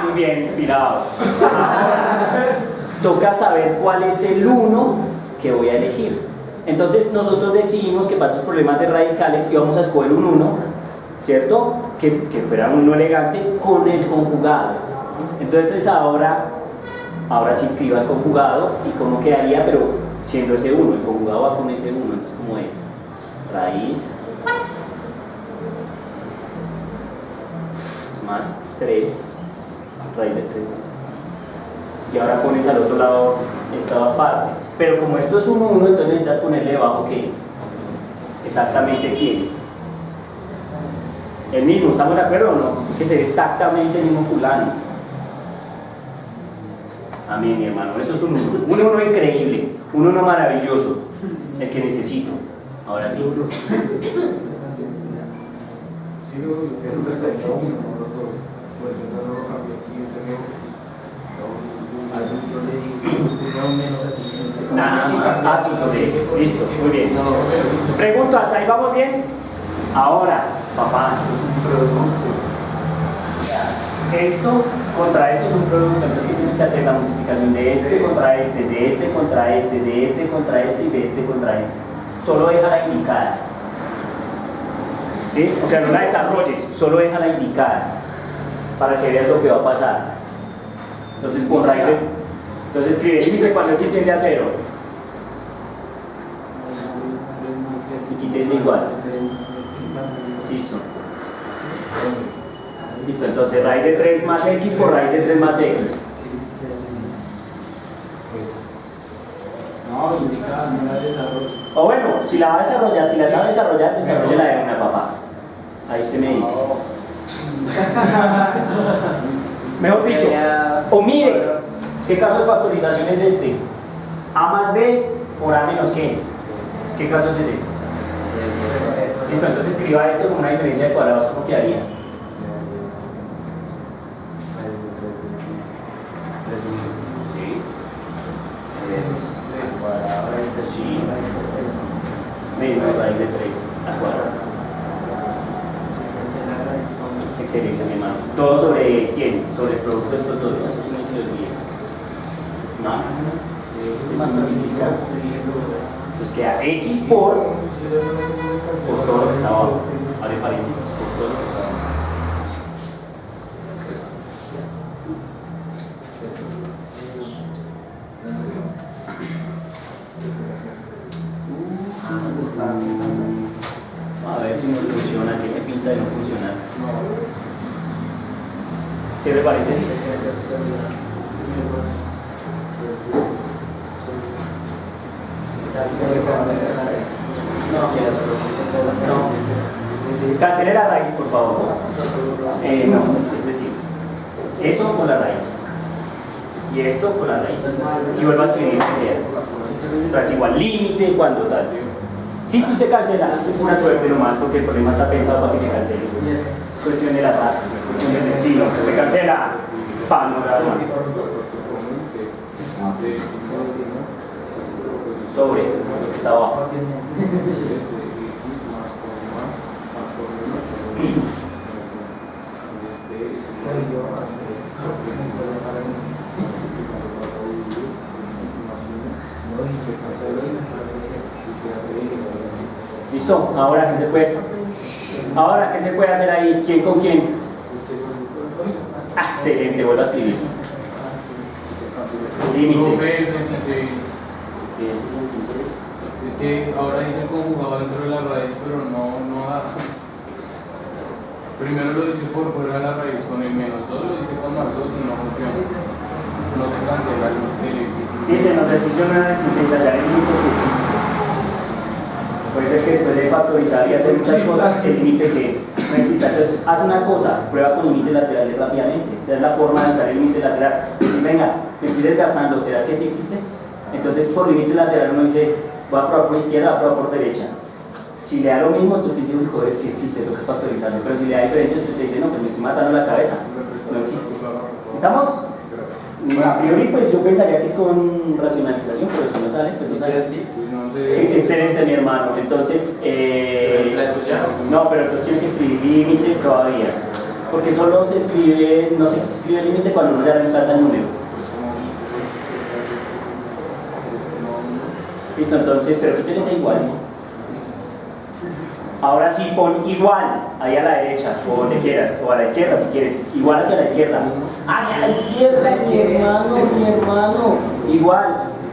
Muy bien, inspirado. Ahora, toca saber cuál es el 1 que voy a elegir. Entonces nosotros decidimos que para estos problemas de radicales íbamos a escoger un 1, ¿cierto? Que fuera un 1 elegante con el conjugado. Entonces ahora sí escriba el conjugado y cómo quedaría, pero siendo ese 1, el conjugado va con ese 1, entonces ¿cómo es? Raíz más 3, raíz de 3. Y ahora pones al otro lado esta parte. Pero como esto es 1, 1, entonces necesitas ponerle debajo que exactamente quién. El mismo, ¿estamos de acuerdo o no? Tiene que ser exactamente el mismo fulano. Amén, mi hermano. Eso es un 1 increíble, un 1 maravilloso, el que necesito. Ahora sí. Nada más. Ah, sí, sobre X. Listo, muy bien. Preguntas, ¿ahí vamos bien? Ahora, papá, esto es un producto. O sea, esto contra esto es un producto. Entonces, ¿qué tienes que hacer? La multiplicación de este contra este, de este contra este, de este contra este y de este contra este. Solo déjala indicada. ¿Sí? O sea, no la desarrolles, solo déjala indicada para que veas lo que va a pasar. Entonces, pon raíz de... Entonces escribe límite cuando x tiende a 0 y quítese igual. Listo. Listo, entonces raíz de 3 más x por raíz de 3 más x. No, indicada, no la desarrollo. O bueno, si la va a desarrollar, si la sabe desarrollar, desarrolla la de una, papá. Ahí usted me dice. Mejor dicho, o mire, ¿qué caso de factorización es este? A más b por a menos qué. ¿Qué caso es ese? Listo, entonces escriba esto con una diferencia de cuadrados, ¿cómo quedaría? Sí. Sí. Menos raíz de 3 al cuadrado. Excelente, mi hermano. ¿Todo sobre quién? Sobre el producto de estos dos, ¿no? Eso sí no se les olvida. No. Es más facilitado. Entonces queda x por todo lo que está abajo. Abre paréntesis, por todo lo que está abajo. A ver si no funciona, tiene pinta de no funcionar. Cierre paréntesis. No. Cancele la raíz, por favor. No, es decir, eso por la raíz. Y esto por la raíz. Y vuelva a escribir en entonces igual límite cuando tal. Sí, se cancela. Es una suerte nomás porque el problema está pensado para que se cancele. Es cuestión del azar, es cuestión del destino. Se cancela. Panorama. Sobre lo que está abajo. ¿Listo? Ahora qué se puede hacer ahí. ¿Quién con quién? Excelente, vuelvo a escribir. Límite. 26. Es que ahora dice el conjugado dentro de la raíz, pero no da. Primero lo dice por fuera de la raíz con el menos 2, lo dice con más 2 y no funciona. No se cancela el x. Dice, nos decisiona 26, allá el límite sí existe. Puede ser que después de factorizar y hacer muchas cosas, el límite que no exista. Entonces, haz una cosa, prueba con límites laterales rápidamente. Esa es la forma de usar el límite lateral. Decir, venga, me estoy desgastando, ¿será que sí existe? Entonces, por límite lateral uno dice, voy a probar por izquierda, voy a probar por derecha. Si le da lo mismo, entonces dice, uy, joder, sí existe, toca factorizarlo. Pero si le da diferente, entonces te dice, no, pues me estoy matando la cabeza. No existe. ¿Estamos? A priori, pues yo pensaría que es con racionalización, pero si no sale, pues no sale. Excelente, mi hermano. Entonces, no, pero entonces tiene que escribir límite todavía. Porque solo se escribe, no se escribe el límite cuando uno ya reemplaza el número. Listo, entonces, pero quiten ese igual. Ahora sí, pon igual, ahí a la derecha, o donde quieras, o a la izquierda si quieres, igual hacia la izquierda. Hacia la izquierda, mi hermano, igual.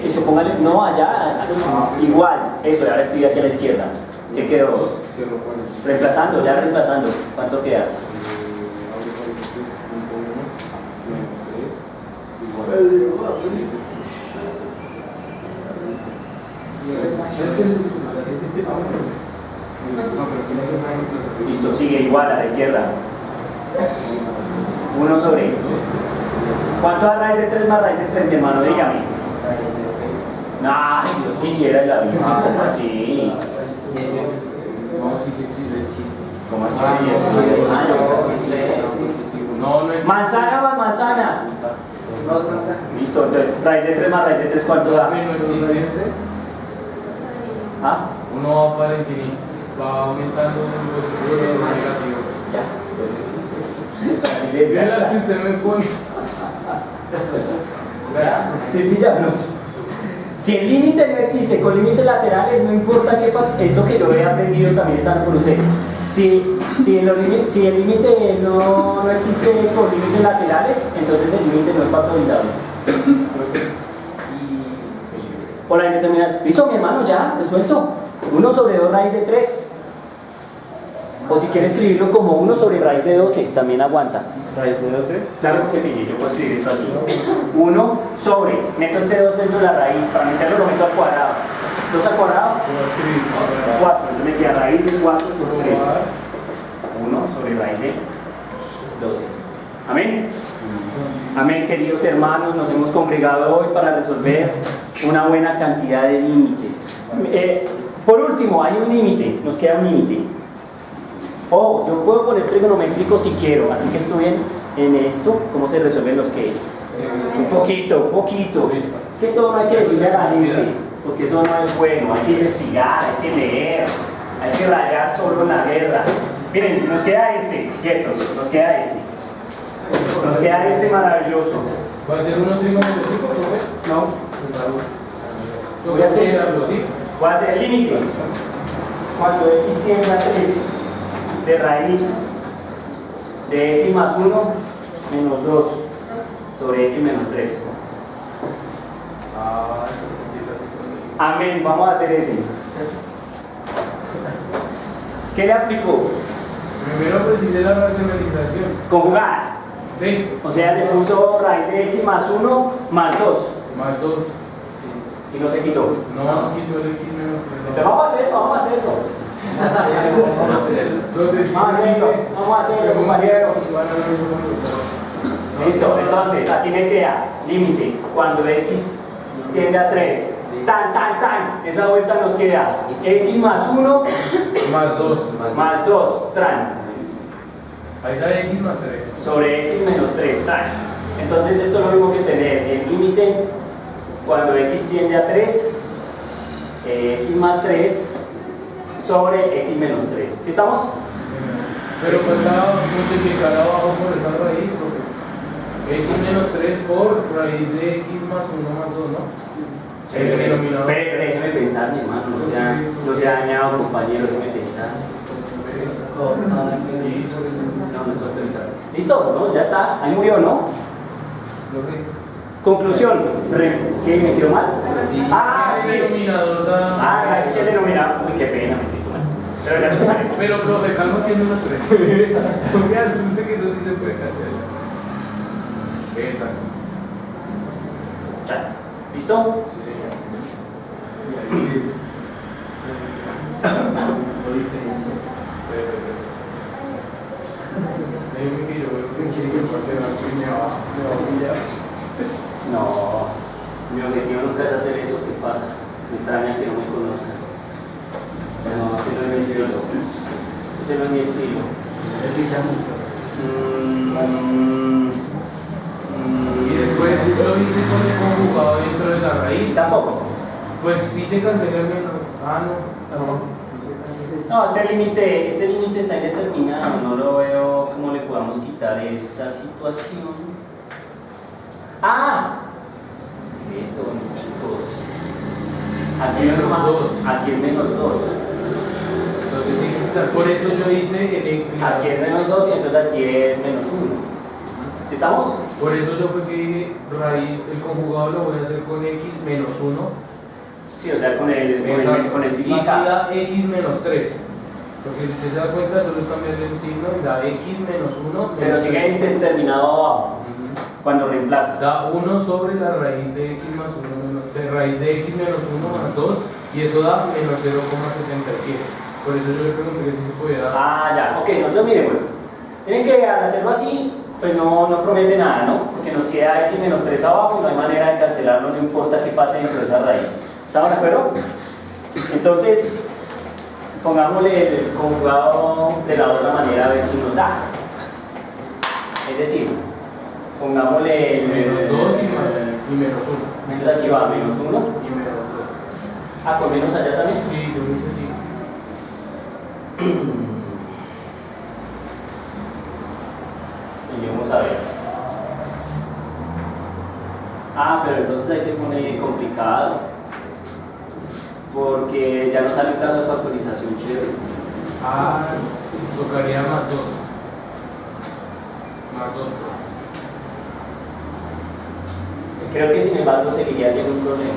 Eso, póngale, no, allá, igual, eso, ahora escribe aquí a la izquierda. ¿Qué quedó? Reemplazando, ya reemplazando. ¿Cuánto queda? Listo, sigue igual a la izquierda. 1 sobre. ¿Cuánto da raíz de 3 más raíz de 3, mi hermano? Dígame. Ay, Dios quisiera la vida. ¿Cómo así? No, sí existe. ¿Cómo así? No existe. Manzana más manzana. Listo, entonces, raíz de 3 más raíz de 3, ¿cuánto da? No existe. ¿Ah? Uno va para el infinito. Va aumentando en positivo y en negativo. Ya, entonces existe. Mira las que usted me pone. Gracias. Sí, píllalo. Si el límite no existe con límites laterales, no importa qué es lo que yo he aprendido también estando con usted. Si el límite no existe con límites laterales, entonces el límite no es factorizable. Hola, indeterminada. ¿Listo, mi hermano? Ya, resuelto. 1 sobre 2 raíz de 3. O si quiere escribirlo como 1 sobre raíz de 12, también aguanta. ¿Raíz de 12? Claro que mire, yo puedo escribir esto así. 1 sobre, meto este 2 dentro de la raíz, para meterlo lo meto al cuadrado. 2 al cuadrado, 4, entonces me queda raíz de 4 por 3. 1 sobre raíz de 12. Amén. Amén, queridos hermanos, nos hemos congregado hoy para resolver una buena cantidad de límites. Por último, hay un límite, nos queda un límite. Oh, yo puedo poner trigonométrico si quiero, así que estudien en esto, cómo se resuelven los que. Un poquito. Es que todo no hay que decirle a la gente, porque eso no es bueno, hay que investigar, hay que leer, hay que rayar solo en la guerra. Miren, nos queda este, quietos, nos queda este maravilloso. ¿Va a ser uno trigonométrico, profe? No, Voy a hacerlo, ¿sí? voy a hacer el límite. Cuando x tiende a 3 de raíz de x más 1 menos 2 sobre x menos 3. Amén, vamos a hacer ese. ¿Qué le aplicó? Primero pues hice la racionalización. Conjugar. Sí. O sea, le puso raíz de x más 1 más 2 Más 2. y no se quitó. No, quito el x menos 3. Entonces vamos a hacerlo. Vamos a hacerlo, compañero. Listo, entonces aquí me queda límite cuando x tiende a 3. Esa vuelta nos queda x más 1 Más 2. más 2, Ahí da x más 3. sobre x menos 3, Entonces esto es lo mismo que tener el límite cuando x tiende a 3, x más 3 sobre x menos 3. ¿Sí estamos? Pero falta multiplicar abajo por esa raíz, porque x menos 3 por raíz de x más 1 más 2, ¿no? Déjeme pensar, mi hermano, no se ha dañado, compañero, déjeme pensar. Sí, No es pensar. ¿Listo? ¿No? Ya está, ahí murió, ¿no? Conclusión. ¿Qué? ¿Me quedó mal? sí. Sí. El denominador da. Es que el denominador. Uy, qué pena, me siento mal. Pero ya lo sé. Pero, profe, calma que es menos 3. No me asuste que eso sí se puede cancelar. Exacto. Ya. ¿Listo? Sí, señor. Dime que yo veo que sí, que va a ser algo y me va a pillar. No. Mi objetivo nunca es hacer eso. ¿Qué pasa? Me extraña que no me conozcan. No, ese no es mi estilo. Ese no es mi estilo. Y después lo hice con el conjugado dentro de la raíz. Tampoco. Pues sí se cancela el menor. No. No, este límite está indeterminado, no lo veo cómo le podamos quitar esa situación. ¡Ah! ¡Qué tonticos! Aquí es menos 2. Entonces sí que quitar. Por eso yo hice Aquí es menos 2 y entonces aquí es menos 1. ¿Sí estamos? Por eso yo fue que dije raíz, el conjugado lo voy a hacer con x menos 1. Sí, o sea, con el signo y si acá. da x menos 3. Porque si usted se da cuenta, solo es cambiar el signo y da x menos 1. Pero sigue indeterminado abajo. Cuando reemplazas. Da 1 sobre la raíz de x más 1 de raíz de x menos 1 más 2 y eso da menos 0,77. Por eso yo le pregunté que si se podía dar. Ah, ya, ok, entonces miren, bueno, tienen que al hacerlo así, pues no promete nada, ¿no? Porque nos queda x menos 3 abajo y no hay manera de cancelarlo, no importa qué pase dentro de esa raíz. ¿Estaban de acuerdo? Entonces, pongámosle el conjugado de la otra manera a ver si nos da. Es decir, pongámosle el menos 2 y menos 1. Entonces aquí va menos 1 y menos 2. Ah, con menos allá también. Sí, yo lo hice así. Y vamos a ver. Ah, pero entonces ahí se pone complicado. Porque ya no sale un caso de factorización chévere. Ah, tocaría más 2. Más 2. Creo que sin embargo seguiría siendo un problema.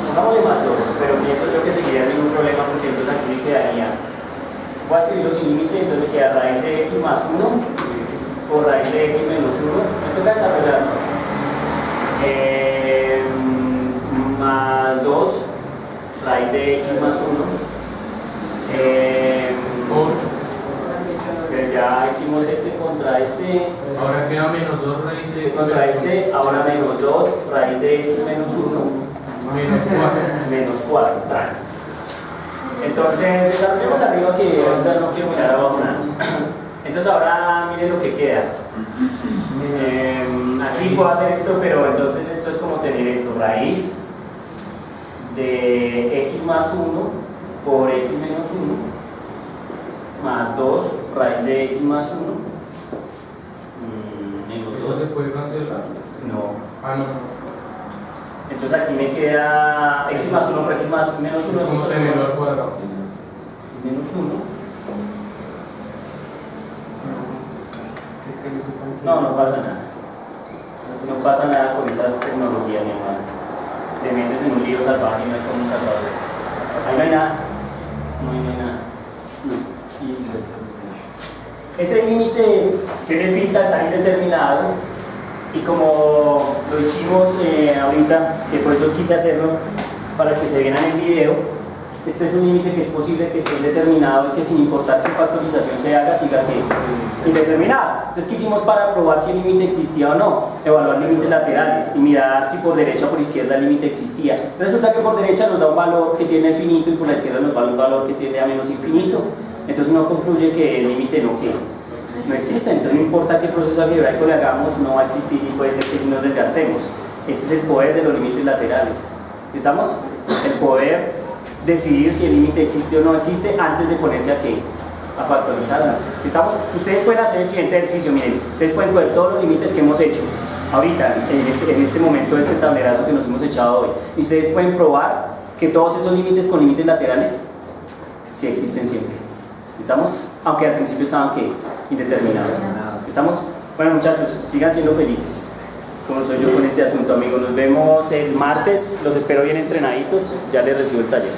Pongámosle más 2, pero pienso yo que seguiría siendo un problema porque entonces aquí me quedaría. Voy a escribirlo sin límite, entonces me queda raíz de x más 1 por raíz de x menos 1. Me toca desarrollarlo. Más 2 raíz de x más 1. Pero ya hicimos este contra este. Ahora queda menos 2 raíz de x Contra este, ahora menos 2 raíz de x menos 1. menos 4. Menos 4, trae. Entonces, desarrollemos arriba que ahorita no quiero mirar abajo nada. Entonces ahora miren lo que queda. Aquí puedo hacer esto, pero entonces esto es como tener esto, raíz de x más 1 por x menos 1 más 2 raíz de x más 1 menos 2. ¿Eso se puede cancelar? No. Ah, no. Entonces aquí me queda x más 1 por x más menos 1. Es como tenerlo al cuadrado. Menos 1. No pasa nada. No pasa nada con esa tecnología, mi hermano. Te metes en un lío salvaje y no hay cómo salvarlo. Ahí no hay nada. No hay nada. No. Ese límite tiene pinta de estar indeterminado. Y como lo hicimos ahorita, que por eso quise hacerlo para que se vieran en el video, este es un límite que es posible que esté indeterminado y que sin importar qué factorización se haga, siga que indeterminado. Entonces, ¿qué hicimos para probar si el límite existía o no? Evaluar límites laterales y mirar si por derecha o por izquierda el límite existía. Resulta que por derecha nos da un valor que tiende a infinito y por la izquierda nos da un valor que tiende a menos infinito. Entonces uno concluye que el límite no existe, entonces no importa qué proceso algebraico le hagamos, no va a existir y puede ser que si nos desgastemos. Ese es el poder de los límites laterales. ¿Sí estamos? El poder decidir si el límite existe o no existe antes de ponerse a factorizarla. ¿Sí estamos? Ustedes pueden hacer el siguiente ejercicio, miren, ustedes pueden coger todos los límites que hemos hecho ahorita, en este momento, este tablerazo que nos hemos echado hoy, y ustedes pueden probar que todos esos límites con límites laterales sí existen siempre. ¿Sí estamos? Aunque al principio estaban indeterminados. ¿Estamos? Bueno, muchachos, sigan siendo felices. Como soy yo con este asunto, amigos. Nos vemos el martes. Los espero bien entrenaditos. Ya les recibo el taller.